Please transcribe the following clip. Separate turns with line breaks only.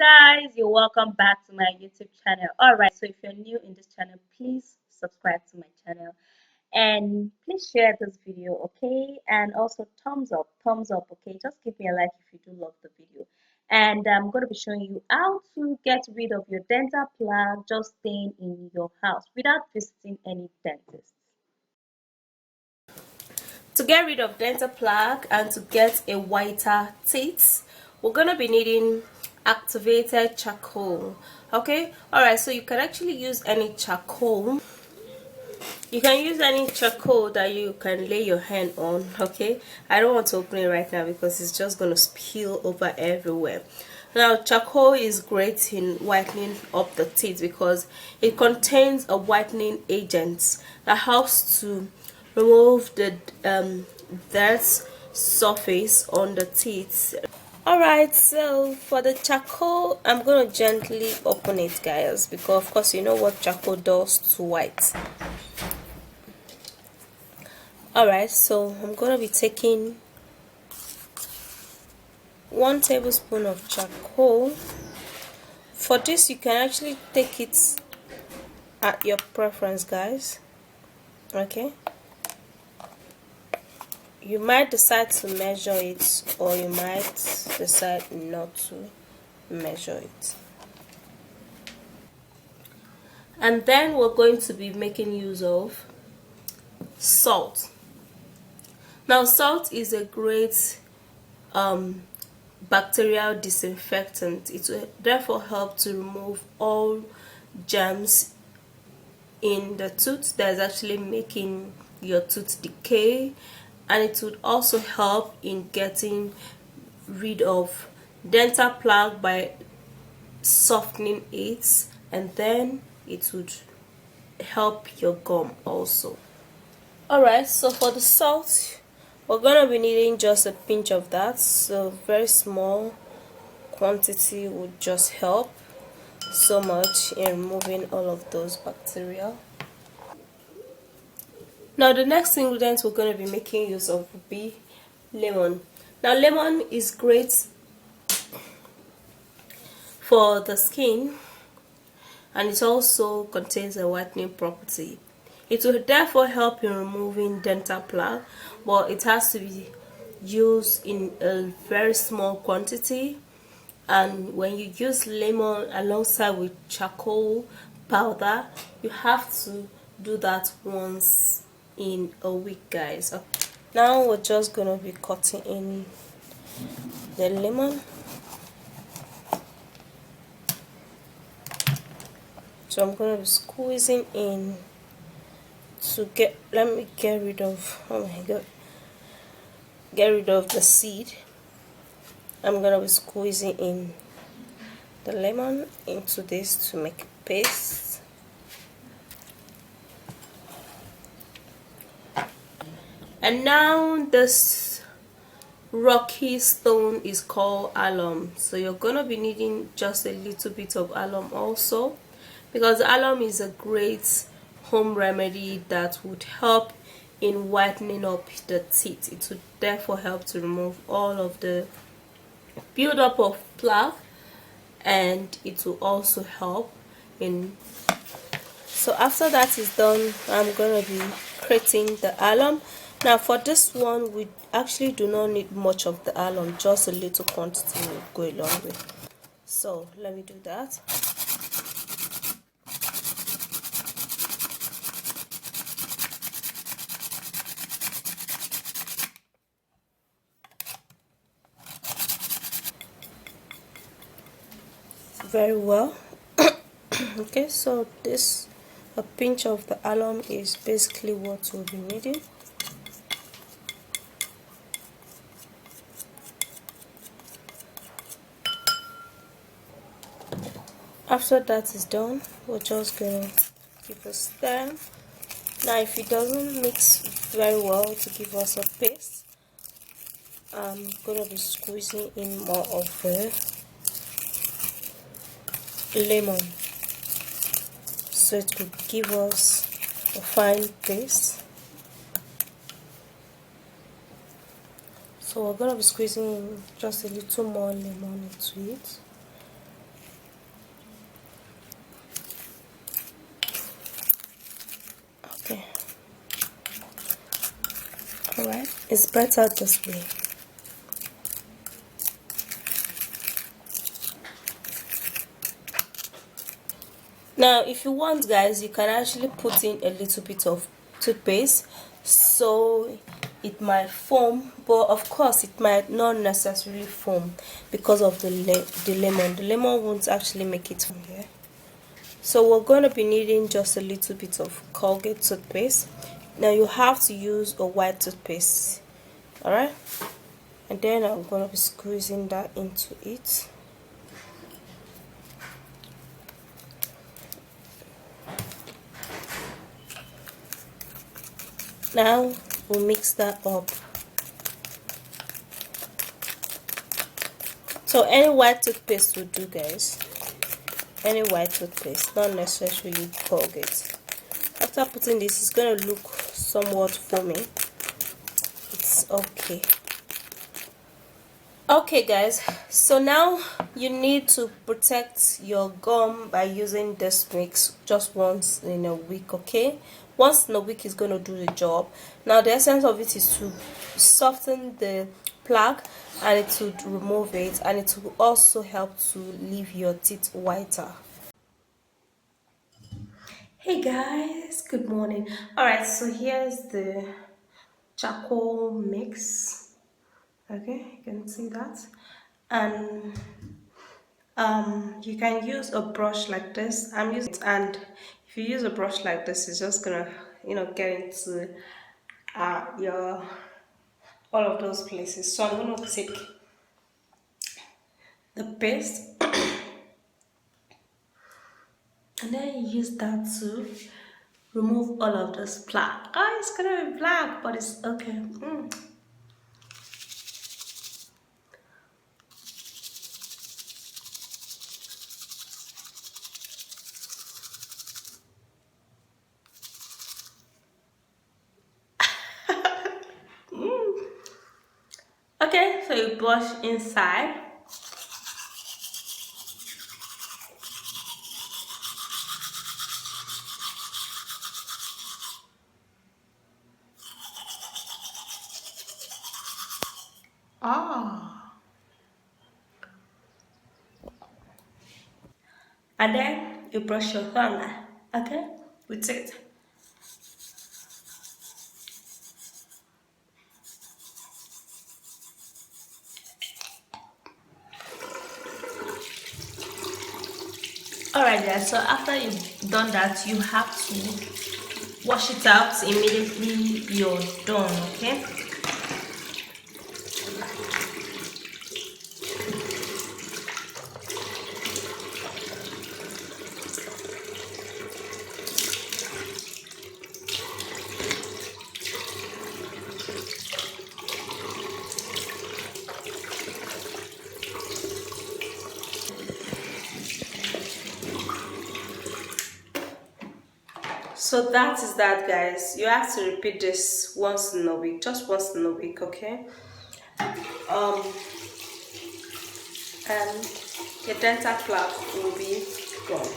guys, you're welcome back to my YouTube channel. All right, so if you're new in this channel, please subscribe to my channel and please share this video, okay? And also thumbs up, okay? Just give me a like if you do love the video. And I'm going to be showing you how to get rid of your dental plaque just staying in your house without visiting any dentist. To get rid of dental plaque and to get a whiter teeth, we're gonna be needing activated charcoal. Okay, all right, so you can actually use any charcoal. You can use any charcoal that you can lay your hand on. Okay, I don't want to open it right now because it's just gonna spill over everywhere. Now, charcoal is great in whitening up the teeth because it contains a whitening agent that helps to remove the dirt surface on the teeth. Alright, so for the charcoal, I'm going to gently open it, guys, because of course you know what charcoal does to white. Alright, so I'm going to be taking 1 tablespoon of charcoal. For this, you can actually take it at your preference, guys. Okay, you might decide to measure it, or you might decide not to measure it. And then we're going to be making use of salt. Now, salt is a great bacterial disinfectant. It will therefore help to remove all germs in the tooth that is actually making your tooth decay, and it would also help in getting rid of dental plaque by softening it, and then it would help your gum also. Alright, so for the salt, we're gonna be needing just a pinch of that, so very small quantity would just help so much in removing all of those bacteria. Now, the next ingredient we're going to be making use of will be lemon. Now, lemon is great for the skin, and it also contains a whitening property. It will therefore help in removing dental plaque, but it has to be used in a very small quantity. And when you use lemon alongside with charcoal powder, you have to do that once in a week, guys. Now we're just gonna be cutting in the lemon. So I'm gonna be squeezing in to let me get rid of, oh my god, get rid of the seed. I'm gonna be squeezing in the lemon into this to make a paste. And now this rocky stone is called alum, so you're gonna be needing just a little bit of alum also, because alum is a great home remedy that would help in whitening up the teeth. It would therefore help to remove all of the buildup of plaque, and it will also help in. So after that is done, I'm gonna be creating the alum. Now for this one, we actually do not need much of the alum, just a little quantity will go a long way. So let me do that. Very well. Okay, so this, a pinch of the alum is basically what we'll be needing. After that is done, we're just gonna give a stir. Now if it doesn't mix very well to give us a paste, I'm gonna be squeezing in more of the lemon, so it could give us a fine paste. So we're gonna be squeezing in just a little more lemon into it. It's better this way. Now if you want, guys, you can actually put in a little bit of toothpaste so it might foam, but of course it might not necessarily foam because of the lemon. The lemon won't actually make it foam here. So we're going to be needing just a little bit of Colgate toothpaste. Now you have to use a white toothpaste, alright, and then I'm going to be squeezing that into it. Now we'll mix that up. So any white toothpaste will do, guys. Any white toothpaste, not necessarily Colgate. After putting this, it's going to look somewhat foamy. It's okay. Okay, guys, so now you need to protect your gum by using this mix just once in a week. Okay, once in a week is going to do the job. Now the essence of it is to soften the plaque, and it will remove it, and it will also help to leave your teeth whiter. Hey guys, good morning. All right, so here's the charcoal mix. Okay, you can see that. And you can use a brush like this. I'm using it, and if you use a brush like this, it's just gonna, get into your all of those places. So I'm gonna take the paste and then use that to remove all of this plaque. Oh, it's gonna be black, but it's okay. Okay, so you brush inside. Ah. And then you brush your tongue, okay, with it. Alright guys, so after you've done that, you have to wash it out immediately you're done, okay? So that is that, guys. You have to repeat this once in a week, just once in a week, okay? Um and your dental plaque will be gone.